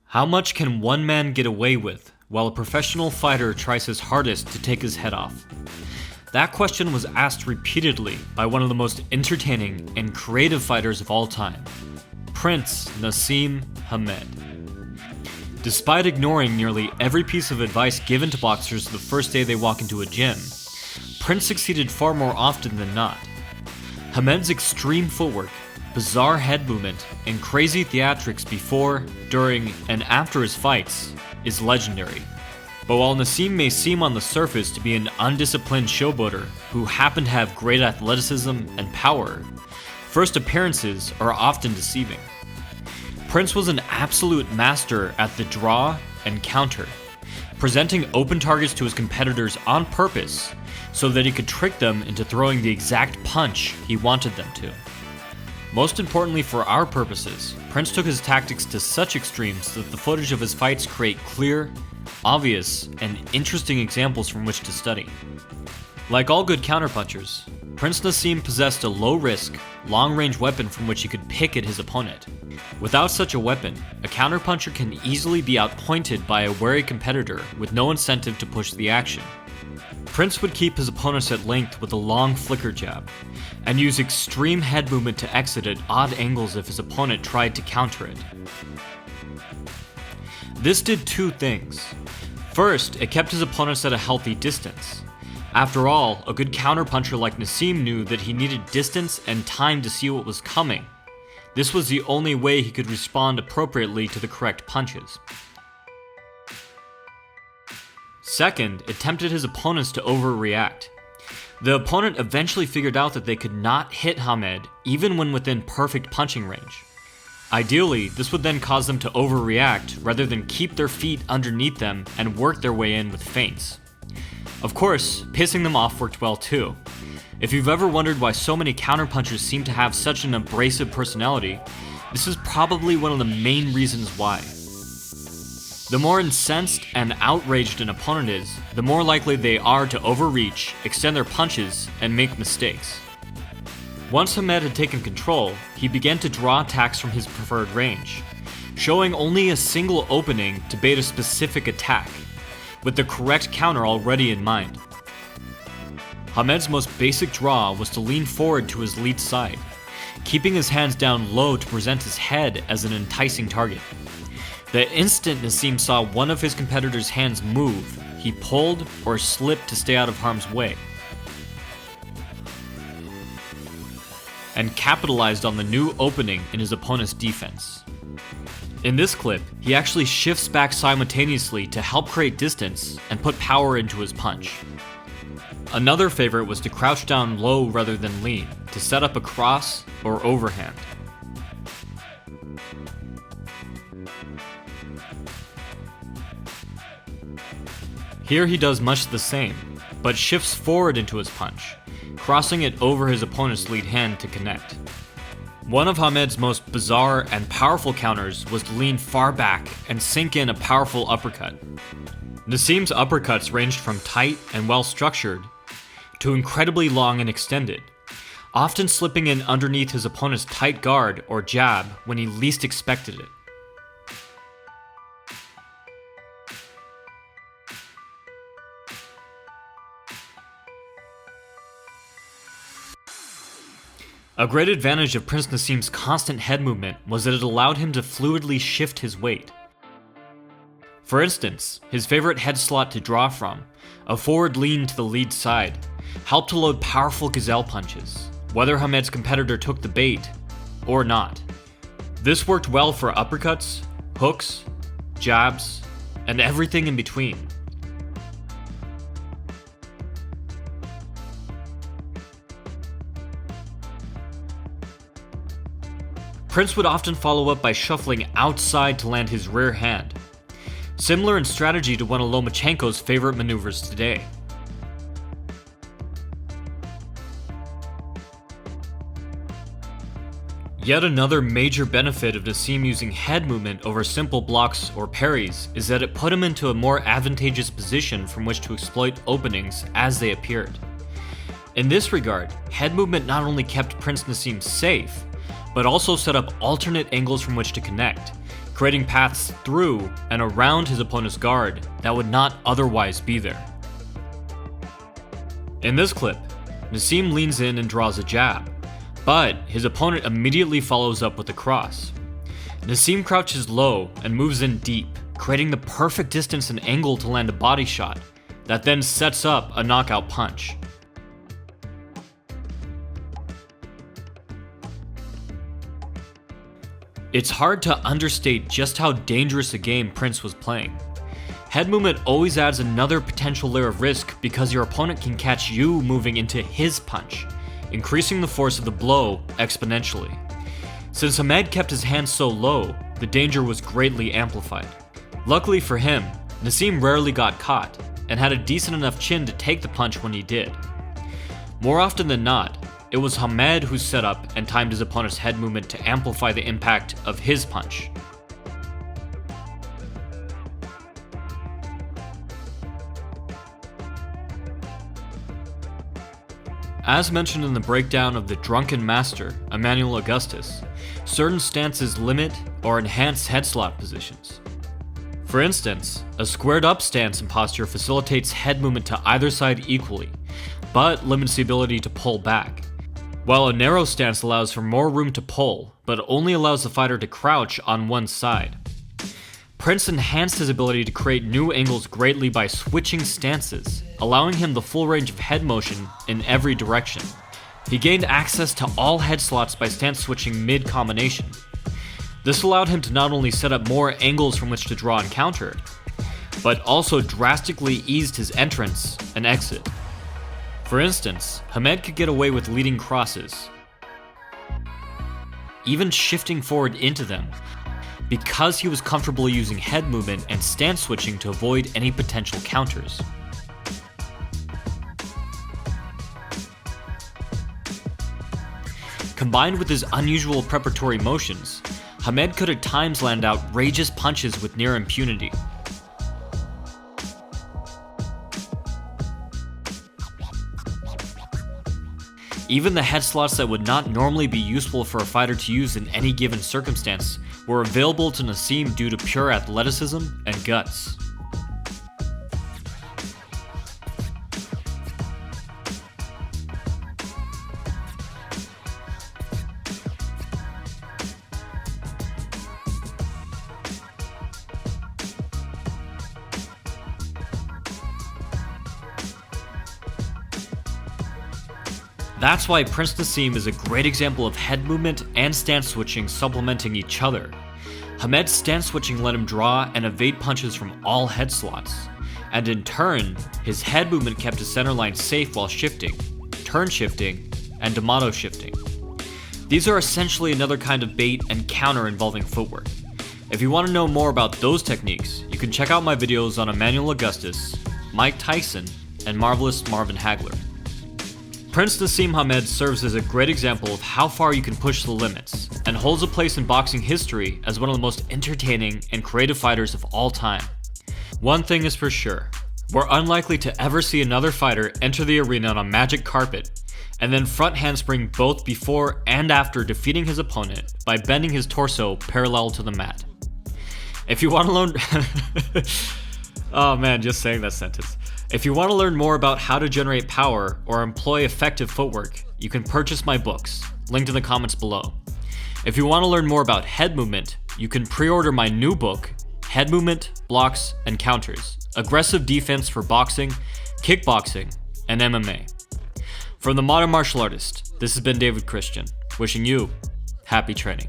How much can one man get away with while a professional fighter tries his hardest to take his head off? That question was asked repeatedly by one of the most entertaining and creative fighters of all time, Prince Naseem Hamed. Despite ignoring nearly every piece of advice given to boxers the first day they walk into a gym, Prince succeeded far more often than not. Hamed's extreme footwork, bizarre head movement, and crazy theatrics before, during, and after his fights is legendary. But while Naseem may seem on the surface to be an undisciplined showboater who happened to have great athleticism and power, first appearances are often deceiving. Prince was an absolute master at the draw and counter, presenting open targets to his competitors on purpose so that he could trick them into throwing the exact punch he wanted them to. Most importantly for our purposes, Prince took his tactics to such extremes that the footage of his fights create clear, obvious, and interesting examples from which to study. Like all good counterpunchers, Prince Naseem possessed a low-risk, long-range weapon from which he could pick at his opponent. Without such a weapon, a counterpuncher can easily be outpointed by a wary competitor with no incentive to push the action. Prince would keep his opponents at length with a long flicker jab, and use extreme head movement to exit at odd angles if his opponent tried to counter it. This did two things. First, it kept his opponents at a healthy distance. After all, a good counterpuncher like Naseem knew that he needed distance and time to see what was coming. This was the only way he could respond appropriately to the correct punches. Second, it tempted his opponents to overreact. The opponent eventually figured out that they could not hit Hamed even when within perfect punching range. Ideally, this would then cause them to overreact rather than keep their feet underneath them and work their way in with feints. Of course, pissing them off worked well too. If you've ever wondered why so many counterpunchers seem to have such an abrasive personality, this is probably one of the main reasons why. The more incensed and outraged an opponent is, the more likely they are to overreach, extend their punches, and make mistakes. Once Hamed had taken control, he began to draw attacks from his preferred range, showing only a single opening to bait a specific attack, with the correct counter already in mind. Hamed's most basic draw was to lean forward to his lead side, keeping his hands down low to present his head as an enticing target. The instant Naseem saw one of his competitor's hands move, he pulled or slipped to stay out of harm's way, and capitalized on the new opening in his opponent's defense. In this clip, he actually shifts back simultaneously to help create distance and put power into his punch. Another favorite was to crouch down low rather than lean, to set up a cross or overhand. Here he does much the same, but shifts forward into his punch, crossing it over his opponent's lead hand to connect. One of Hamed's most bizarre and powerful counters was to lean far back and sink in a powerful uppercut. Naseem's uppercuts ranged from tight and well-structured to incredibly long and extended, often slipping in underneath his opponent's tight guard or jab when he least expected it. A great advantage of Prince Naseem's constant head movement was that it allowed him to fluidly shift his weight. For instance, his favorite head slot to draw from, a forward lean to the lead side, helped to load powerful gazelle punches, whether Hamed's competitor took the bait or not. This worked well for uppercuts, hooks, jabs, and everything in between. Prince would often follow up by shuffling outside to land his rear hand, similar in strategy to one of Lomachenko's favorite maneuvers today. Yet another major benefit of Naseem using head movement over simple blocks or parries is that it put him into a more advantageous position from which to exploit openings as they appeared. In this regard, head movement not only kept Prince Naseem safe, but also set up alternate angles from which to connect, creating paths through and around his opponent's guard that would not otherwise be there. In this clip, Naseem leans in and draws a jab, but his opponent immediately follows up with a cross. Naseem crouches low and moves in deep, creating the perfect distance and angle to land a body shot that then sets up a knockout punch. It's hard to understate just how dangerous a game Prince was playing. Head movement always adds another potential layer of risk because your opponent can catch you moving into his punch, increasing the force of the blow exponentially. Since Hamed kept his hands so low, the danger was greatly amplified. Luckily for him, Naseem rarely got caught, and had a decent enough chin to take the punch when he did. More often than not, it was Hamed who set up and timed his opponent's head movement to amplify the impact of his punch. As mentioned in the breakdown of the Drunken Master, Emmanuel Augustus, certain stances limit or enhance head slot positions. For instance, a squared up stance and posture facilitates head movement to either side equally, but limits the ability to pull back, while a narrow stance allows for more room to pull, but only allows the fighter to crouch on one side. Prince enhanced his ability to create new angles greatly by switching stances, allowing him the full range of head motion in every direction. He gained access to all head slots by stance switching mid-combination. This allowed him to not only set up more angles from which to draw and counter, but also drastically eased his entrance and exit. For instance, Hamed could get away with leading crosses, even shifting forward into them, because he was comfortable using head movement and stance switching to avoid any potential counters. Combined with his unusual preparatory motions, Hamed could at times land outrageous punches with near impunity. Even the head slots that would not normally be useful for a fighter to use in any given circumstance were available to Naseem due to pure athleticism and guts. That's why Prince Naseem is a great example of head movement and stance switching supplementing each other. Hamed's stance switching let him draw and evade punches from all head slots, and in turn, his head movement kept his center line safe while shifting, turn shifting, and D'Amato shifting. These are essentially another kind of bait and counter involving footwork. If you want to know more about those techniques, you can check out my videos on Emmanuel Augustus, Mike Tyson, and Marvelous Marvin Hagler. Prince Naseem Hamed serves as a great example of how far you can push the limits, and holds a place in boxing history as one of the most entertaining and creative fighters of all time. One thing is for sure, we're unlikely to ever see another fighter enter the arena on a magic carpet, and then front handspring both before and after defeating his opponent by bending his torso parallel to the mat. If you want to learn... Oh man, just saying that sentence. If you want to learn more about how to generate power or employ effective footwork, you can purchase my books, linked in the comments below. If you want to learn more about head movement, you can pre-order my new book, Head Movement, Blocks, and Counters, Aggressive Defense for Boxing, Kickboxing, and MMA. From the Modern Martial Artist, this has been David Christian, wishing you happy training.